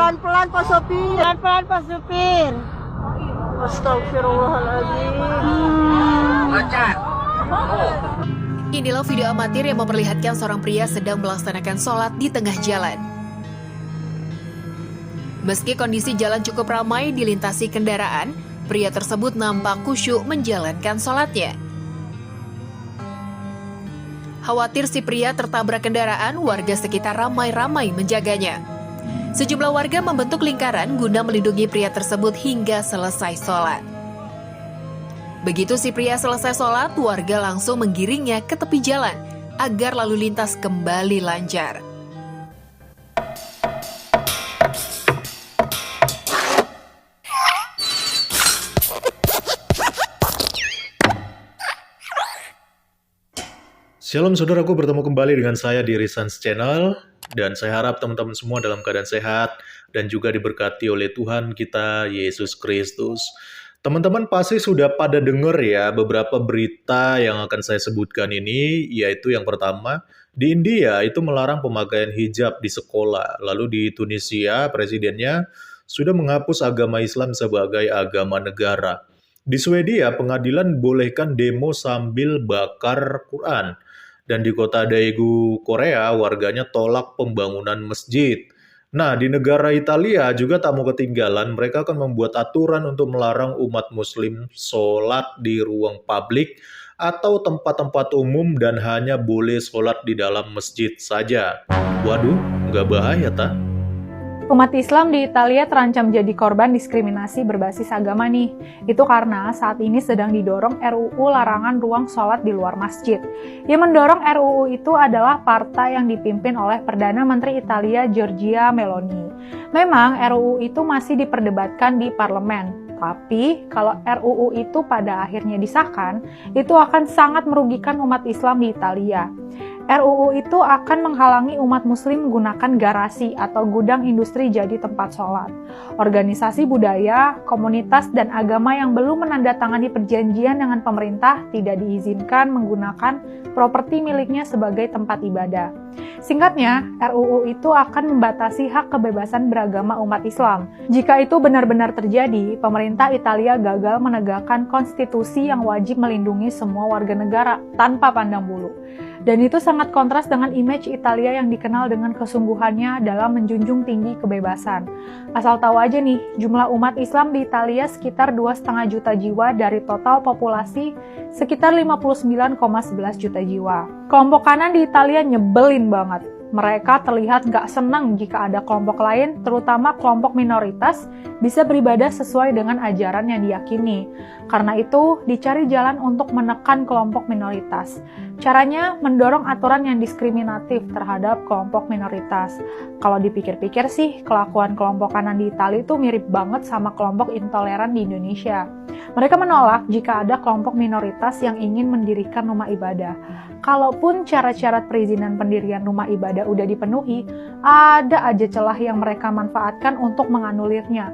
pelan-pelan Pak Sopir. Pelan-pelan Pak Supir. Astagfirullahaladzim. Inilah video amatir yang memperlihatkan seorang pria sedang melaksanakan sholat di tengah jalan. Meski kondisi jalan cukup ramai dilintasi kendaraan, pria tersebut nampak khusyuk menjalankan sholatnya. Khawatir si pria tertabrak kendaraan, warga sekitar ramai-ramai menjaganya. Sejumlah warga membentuk lingkaran guna melindungi pria tersebut hingga selesai sholat. Begitu si pria selesai sholat, warga langsung menggiringnya ke tepi jalan agar lalu lintas kembali lancar. Shalom saudaraku, bertemu kembali dengan saya di Risans Channel, dan saya harap teman-teman semua dalam keadaan sehat dan juga diberkati oleh Tuhan kita Yesus Kristus. Teman-teman pasti sudah pada dengar ya beberapa berita yang akan saya sebutkan ini, yaitu yang pertama, di India itu melarang pemakaian hijab di sekolah. Lalu di Tunisia, presidennya sudah menghapus agama Islam sebagai agama negara. Di Swedia, pengadilan bolehkan demo sambil bakar Quran. Dan di kota Daegu, Korea, warganya tolak pembangunan masjid. Nah, di negara Italia juga tak mau ketinggalan, mereka akan membuat aturan untuk melarang umat muslim sholat di ruang publik atau tempat-tempat umum dan hanya boleh sholat di dalam masjid saja. Waduh, nggak bahaya tak? Umat Islam di Italia terancam jadi korban diskriminasi berbasis agama nih. Itu karena saat ini sedang didorong RUU larangan ruang sholat di luar masjid. Yang mendorong RUU itu adalah partai yang dipimpin oleh Perdana Menteri Italia Giorgia Meloni. Memang RUU itu masih diperdebatkan di parlemen. Tapi kalau RUU itu pada akhirnya disahkan, itu akan sangat merugikan umat Islam di Italia. RUU itu akan menghalangi umat muslim menggunakan garasi atau gudang industri jadi tempat sholat. Organisasi budaya, komunitas, dan agama yang belum menandatangani perjanjian dengan pemerintah tidak diizinkan menggunakan properti miliknya sebagai tempat ibadah. Singkatnya, RUU itu akan membatasi hak kebebasan beragama umat Islam. Jika itu benar-benar terjadi, pemerintah Italia gagal menegakkan konstitusi yang wajib melindungi semua warga negara tanpa pandang bulu. Dan itu sangat kontras dengan image Italia yang dikenal dengan kesungguhannya dalam menjunjung tinggi kebebasan. Asal tahu aja nih, jumlah umat Islam di Italia sekitar 2,5 juta jiwa dari total populasi sekitar 59,11 juta jiwa. Kelompok kanan di Italia nyebelin banget. Mereka terlihat gak senang jika ada kelompok lain, terutama kelompok minoritas, bisa beribadah sesuai dengan ajaran yang diyakini. Karena itu, dicari jalan untuk menekan kelompok minoritas. Caranya mendorong aturan yang diskriminatif terhadap kelompok minoritas. Kalau dipikir-pikir sih, kelakuan kelompok kanan di Italia itu mirip banget sama kelompok intoleran di Indonesia. Mereka menolak jika ada kelompok minoritas yang ingin mendirikan rumah ibadah. Kalaupun syarat-syarat perizinan pendirian rumah ibadah udah dipenuhi, ada aja celah yang mereka manfaatkan untuk menganulirnya.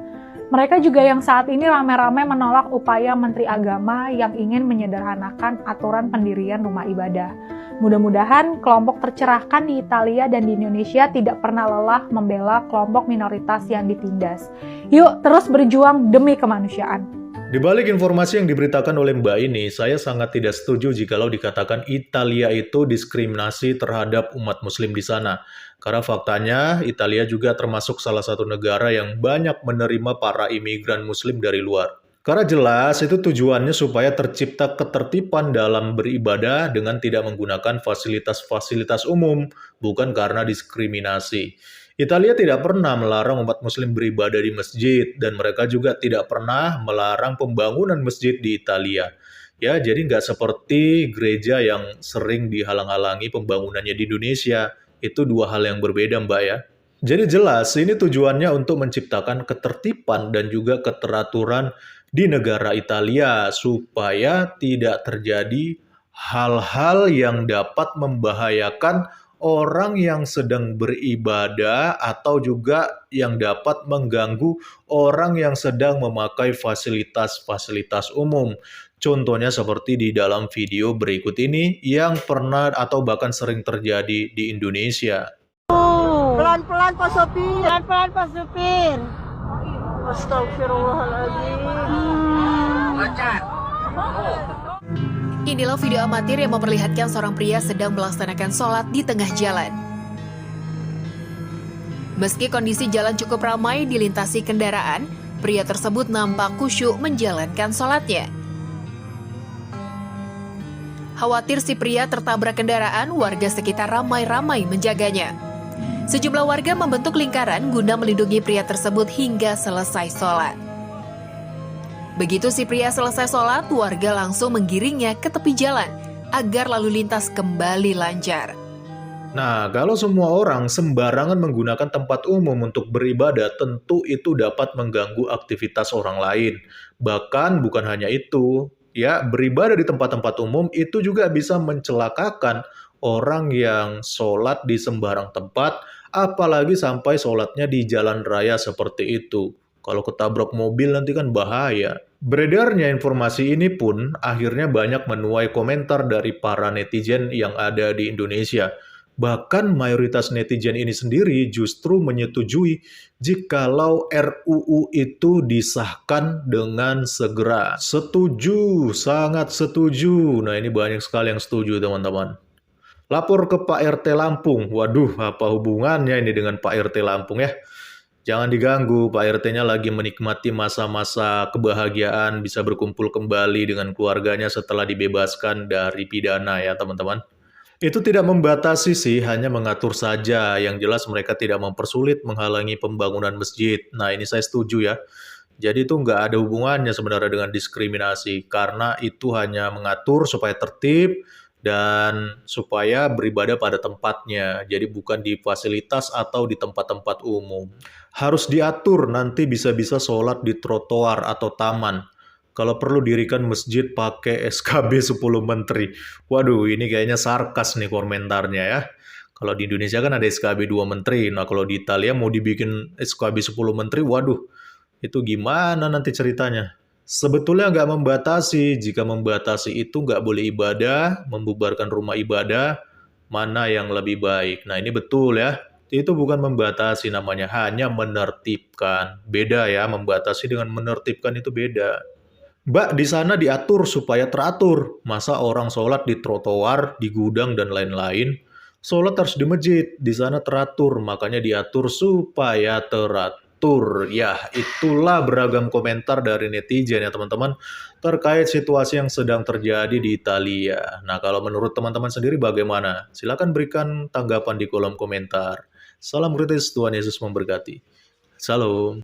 Mereka juga yang saat ini rame-rame menolak upaya Menteri Agama yang ingin menyederhanakan aturan pendirian rumah ibadah. Mudah-mudahan kelompok tercerahkan di Italia dan di Indonesia tidak pernah lelah membela kelompok minoritas yang ditindas. Yuk terus berjuang demi kemanusiaan. Di balik informasi yang diberitakan oleh Mbak ini, saya sangat tidak setuju jikalau dikatakan Italia itu diskriminasi terhadap umat muslim di sana. Karena faktanya, Italia juga termasuk salah satu negara yang banyak menerima para imigran muslim dari luar. Karena jelas itu tujuannya supaya tercipta ketertiban dalam beribadah dengan tidak menggunakan fasilitas-fasilitas umum, bukan karena diskriminasi. Italia tidak pernah melarang umat muslim beribadah di masjid, dan mereka juga tidak pernah melarang pembangunan masjid di Italia. Ya, jadi nggak seperti gereja yang sering dihalang-halangi pembangunannya di Indonesia. Itu dua hal yang berbeda, Mbak ya. Jadi jelas, ini tujuannya untuk menciptakan ketertiban dan juga keteraturan di negara Italia, supaya tidak terjadi hal-hal yang dapat membahayakan orang yang sedang beribadah atau juga yang dapat mengganggu orang yang sedang memakai fasilitas-fasilitas umum. Contohnya seperti di dalam video berikut ini yang pernah atau bahkan sering terjadi di Indonesia. pelan-pelan Pak Sopir. Pelan-pelan Pak Sopir. Astagfirullahaladzim. Inilah video amatir yang memperlihatkan seorang pria sedang melaksanakan sholat di tengah jalan. Meski kondisi jalan cukup ramai dilintasi kendaraan, pria tersebut nampak khusyuk menjalankan sholatnya. Khawatir si pria tertabrak kendaraan, warga sekitar ramai-ramai menjaganya. Sejumlah warga membentuk lingkaran guna melindungi pria tersebut hingga selesai sholat. Begitu si pria selesai sholat, warga langsung menggiringnya ke tepi jalan agar lalu lintas kembali lancar. Nah, kalau semua orang sembarangan menggunakan tempat umum untuk beribadah, tentu itu dapat mengganggu aktivitas orang lain. Bahkan bukan hanya itu, ya, beribadah di tempat-tempat umum itu juga bisa mencelakakan orang yang sholat di sembarang tempat, apalagi sampai sholatnya di jalan raya seperti itu. Kalau ketabrak mobil nanti kan bahaya. Beredarnya informasi ini pun akhirnya banyak menuai komentar dari para netizen yang ada di Indonesia. Bahkan mayoritas netizen ini sendiri justru menyetujui jikalau RUU itu disahkan dengan segera. Setuju, sangat setuju. Nah, ini banyak sekali yang setuju, teman-teman. Lapor ke Pak RT Lampung. Waduh, apa hubungannya ini dengan Pak RT Lampung ya? Jangan diganggu, Pak RT-nya lagi menikmati masa-masa kebahagiaan bisa berkumpul kembali dengan keluarganya setelah dibebaskan dari pidana ya, teman-teman. Itu tidak membatasi sih, hanya mengatur saja. Yang jelas mereka tidak mempersulit menghalangi pembangunan masjid. Nah, ini saya setuju ya. Jadi itu nggak ada hubungannya sebenarnya dengan diskriminasi, karena itu hanya mengatur supaya tertib dan supaya beribadah pada tempatnya. Jadi bukan di fasilitas atau di tempat-tempat umum. Harus diatur, nanti bisa-bisa sholat di trotoar atau taman. Kalau perlu dirikan masjid pakai SKB 10 menteri. Waduh, ini kayaknya sarkas nih komentarnya ya. Kalau di Indonesia kan ada SKB 2 menteri. Nah, kalau di Italia mau dibikin SKB 10 menteri, waduh, itu gimana nanti ceritanya? Sebetulnya nggak membatasi. Jika membatasi itu nggak boleh ibadah, membubarkan rumah ibadah, mana yang lebih baik. Nah, ini betul ya. Itu bukan membatasi namanya, hanya menertibkan. Beda ya, membatasi dengan menertibkan itu beda. Mbak, di sana diatur supaya teratur. Masa orang sholat di trotoar, di gudang, dan lain-lain? Sholat harus di masjid, di sana teratur. Makanya diatur supaya teratur. Ya, itulah beragam komentar dari netizen ya teman-teman, terkait situasi yang sedang terjadi di Italia. Nah, kalau menurut teman-teman sendiri bagaimana? Silakan berikan tanggapan di kolom komentar. Salam kritis, Tuhan Yesus memberkati. Salam.